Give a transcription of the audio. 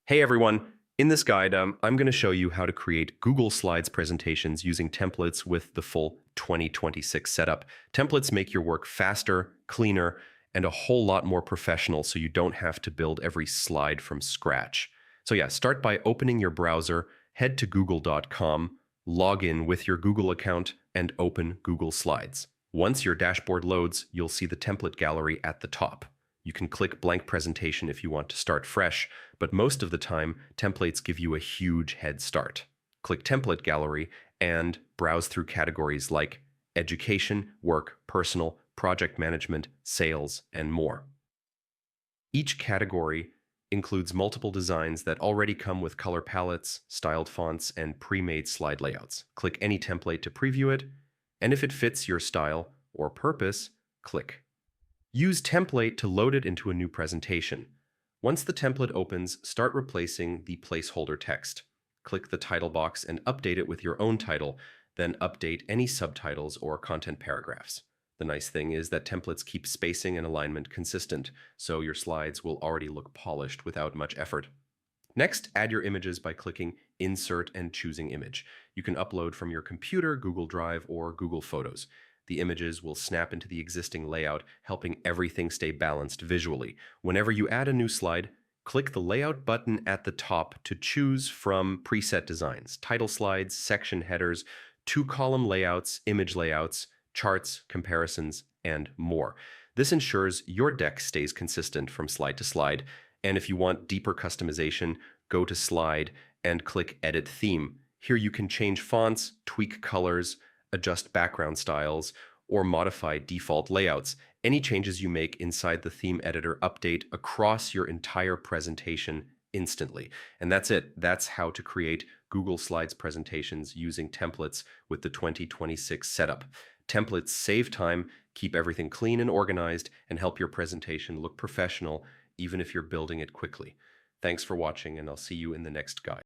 Hey everyone, in this guide, I'm going to show you how to create Google Slides presentations using templates with the full 2026 setup. Templates make your work faster, cleaner, and a whole lot more professional so you don't have to build every slide from scratch. So yeah, start by opening your browser, head to google.com, log in with your Google account, and open Google Slides. Once your dashboard loads, you'll see the template gallery at the top. You can click blank presentation if you want to start fresh, but most of the time, templates give you a huge head start. Click Template Gallery and browse through categories like education, work, personal, project management, sales, and more. Each category includes multiple designs that already come with color palettes, styled fonts, and pre-made slide layouts. Click any template to preview it, and if it fits your style or purpose, click. Use Template to load it into a new presentation. Once the template opens, start replacing the placeholder text. Click the title box and update it with your own title, then update any subtitles or content paragraphs. The nice thing is that templates keep spacing and alignment consistent, so your slides will already look polished without much effort. Next, add your images by clicking Insert and choosing Image. You can upload from your computer, Google Drive, or Google Photos. The images will snap into the existing layout, helping everything stay balanced visually. Whenever you add a new slide, click the Layout button at the top to choose from preset designs, title slides, section headers, two-column layouts, image layouts, charts, comparisons, and more. This ensures your deck stays consistent from slide to slide, and if you want deeper customization, go to Slide and click Edit Theme. Here you can change fonts, tweak colors, adjust background styles, or modify default layouts. Any changes you make inside the theme editor update across your entire presentation instantly. And that's it. That's how to create Google Slides presentations using templates with the 2026 setup. Templates save time, keep everything clean and organized, and help your presentation look professional even if you're building it quickly. Thanks for watching, and I'll see you in the next guide.